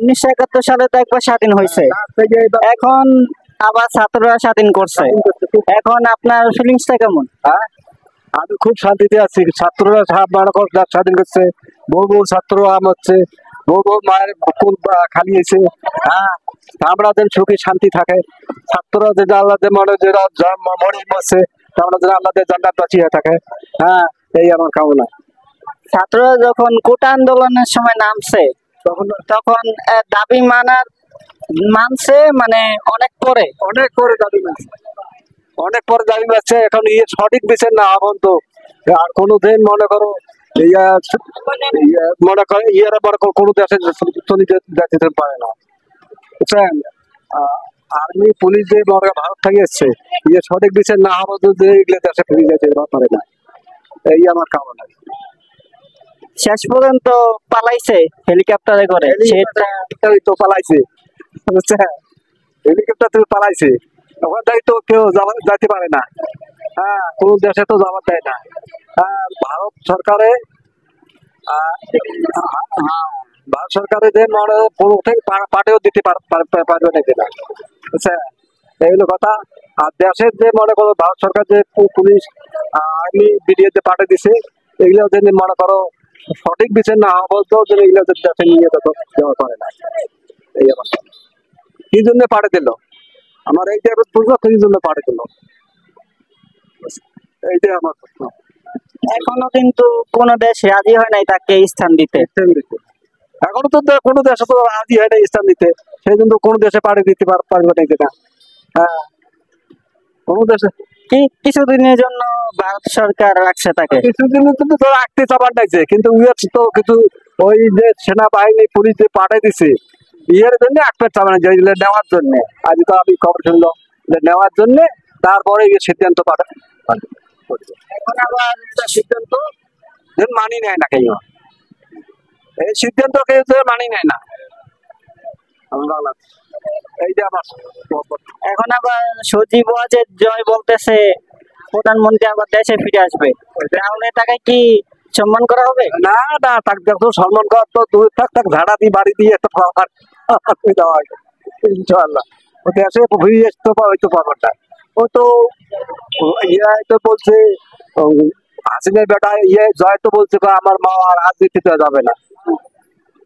1971 সালে তো একবার স্বাধীন হয়েছে, এখন আবার ছাত্ররা স্বাধীন করছে, এখন আপনার ফিলিংসটা কেমন? হ্যাঁ, আমি খুব শান্তিতে আছি। ছাত্ররা স্বাধীন করছে, বহু বহু ছাত্র হচ্ছে, বহু বহু মায়ের বুকুল খালি হয়েছে। হ্যাঁ, আমরা যেন সুখে শান্তি থাকে, ছাত্ররা যে আল্লাহ মনে যে মরে মরছে, আমরা যেন আল্লাহ জান্নাত বাঁচিয়ে থাকে। হ্যাঁ, এই আমার কামনা। ছাত্ররা যখন কোটা আন্দোলনের সময় নামছে তখন দাবি মানছে, মানে অনেক পরে দাবি মানছে, অনেক পরে দাবি মানছে। এখন সঠিক বিচার না হবেন তো আর কোনোদিন মনে করো মনে করে ইয়ারা মনে করো কোনো দেশে চলে যেতে পারে না, বুঝছেন? আর্মি পুলিশ যে মনে ভারত থেকে এসছে, সঠিক বিচার না হবো যে এগুলো দেশে ফিরে যেতে পারে না, এই আমার কামনা। শেষ পর্যন্ত পালাইছে হেলিকপ্টারে করে, তো পালাইছে, বুঝছেন? হেলিকপ্টার তুমি পালাইছে, ওখান থেকে তো কেউ যাইতে পারে না। হ্যাঁ, কোন দেশে তো যাওয়ার দেয় না। ভারত সরকারে ভারত সরকারে যে মনে পাঠিয়েও দিতে পারবে না কিনা, বুঝছেন? এইগুলো কথা। আর দেশের যে মনে করো ভারত সরকার যে পুলিশ আর্মি বিডিএ যে পাঠিয়ে দিছে, এগুলো যে মনে করো সঠিক বিচার না হওয়া বলতো যে এগুলো দেশে নিয়ে দেওয়া করে না। এই অবস্থা কি জন্য পাঠিয়ে দিল, আমার এইটা বুঝলো কি জন্য পাঠিয়ে দিল, এইটাই আমার প্রশ্ন। এখনো কিন্তু কোন দেশ রাজি হয় নাই তাকে স্থান দিতে। এখনো তো কোনো দেশে তো রাজি হয় না স্থান দিতে, সেই জন্য কোনো দেশে পাঠিয়ে দিতে পারবে না কিনা। হ্যাঁ, কোন দেশে কিছুদিনের জন্য ভারত সরকার রাখছে তাকে, কিছুদিনের জন্য তো রাখতে চাবার লাগছে, কিন্তু তো কিছু ওই যে সেনাবাহিনী পুলিশ যে পাঠিয়ে দিছে ইয়ের জন্য একটা চাবে না, যেগুলো নেওয়ার জন্য। আজ তো আমি খবর শুনলো যে নেওয়ার জন্য, তারপরে সিদ্ধান্ত পাঠায়। এখন আবার সিদ্ধান্ত মানি নেয় না কেউ, এই সিদ্ধান্ত কেউ মানি নেয় না। এখন আবার সজীব ওয়াজেদ জয় বলতেছে প্রধানমন্ত্রী আবার দেশে ফিরে আসবে, তাহলে তাকে কি সম্মান করা হবে? না না, তাকে দেখো সম্মান করা তো দূর থাক, তাকে ঝাড়া দিয়ে বাড়ি দিয়ে একটা ইনশাআল্লাহ ও দেশে ফিরে আসতে হয়তো পারবে না। ও তো তো বলছে হাসিনের বেটা জয় তো বলছে আমার মা আর রাজনীতিতে যাবে না,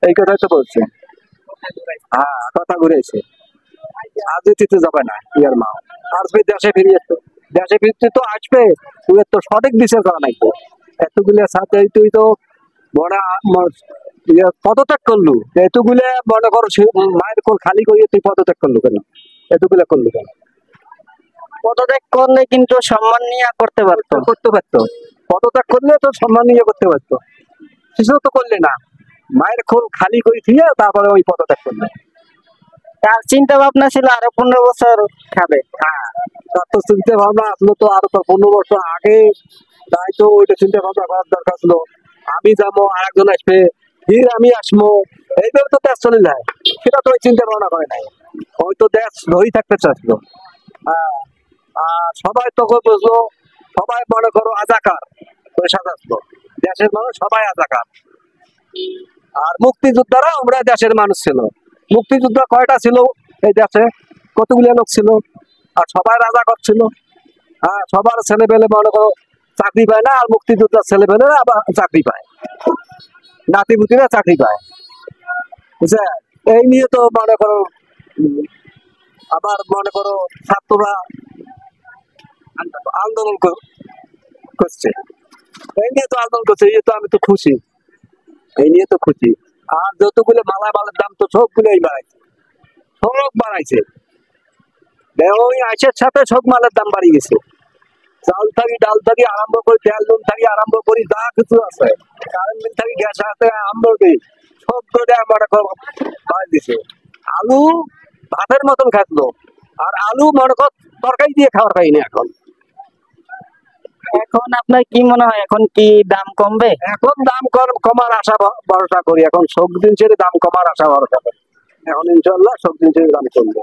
এই কথাই তো বলছে। হ্যাঁ, কথা ঘুরেছে, রাজনীতিতে যাবে না ইয়ার মা, আসবে দেশে ফিরে আসতো। দেশে ফিরতে তো আসবে, তুই তো সঠিক বিচার করা লাগবে। এতগুলো সাথে তুই তো বড় পদত্যাগ করলু, এতগুলো মনে করো মায়ের কোল খালি করিয়ে তুই পদত্যাগ করলু কেন? এতগুলো করলু কেন? পদত্যাগ করলে কিন্তু সম্মান নিয়ে করতে পারতো। পদত্যাগ করলে তো সম্মান নিয়ে করতে পারতো, কিছু তো করলে না, মায়ের কোল খালি করে দিয়ে তারপরে ওই পদত্যাগ করলে। তার চিন্তা ভাবনা ছিল আরো 15 বছর খাবে। হ্যাঁ, তার তো চিন্তা ভাবনা আসলো তো আরো 15 বছর আগে, তাই তো ওইটা চিন্তা ভাবনা করার দরকার ছিল। আমি যাবো, আরেকজন আসবে, ফির আমি আসবো, এইভাবে তো দেশ চলে যায়, সেটা তো ওই চিন্তা ভাবনা করে নাই। ওই তো দেশ ধরেই থাকতে চাচ্ছিল। আর সবাই তখন বুঝলো, সবাই মনে করো আজাকার ওই সাজাচ্ছিল, দেশের মানুষ সবাই আজাকার। আর মুক্তিযোদ্ধারা আমরা দেশের মানুষ ছিল। মুক্তিযোদ্ধা কয়টা ছিল এই দেশে, কতগুলো লোক ছিল, আর সবাই রাজা করছিল। হ্যাঁ, সবার ছেলে পেলে মনে করো চাকরি পায় না, আর মুক্তিযোদ্ধার ছেলে পেলে আবার চাকরি পায়, নাতিপুতিরা চাকরি পায়, বুঝছে? এই নিয়ে তো মনে করো আবার মনে করো ছাত্ররা আন্দোলন করছে, এই নিয়ে তো আন্দোলন করছে, এই তো আমি তো খুশি, এই নিয়ে তো খুশি। আর যতগুলো মালামালের দাম তো সবগুলোই বাড়াইছে, সব বাড়াইছে, ওই আইসের সাথে সব মালের দাম বাড়িয়ে গেছে। চাল থাকি, ডাল থাকি আরম্ভ করি, তেল নুন থাকি আরম্ভ করি, যা কিছু আছে, কারেন্ট বিল থাকি, গ্যাস আছে আরম্ভ করি, সব বাড়ি দিছে। আলু ভাতের মতন খাচ্ছিল, আর আলু মনে কর তরকারি দিয়ে খাওয়ার পাইনি এখন। এখন আপনার কি মনে হয় এখন কি দাম কমবে? এখন দাম কমার আশা ভরসা করি, এখন সব জিনিসের দাম কমার আশা ভরসা করি, এখন ইনশাল্লাহ সব জিনিসের দাম কমবে।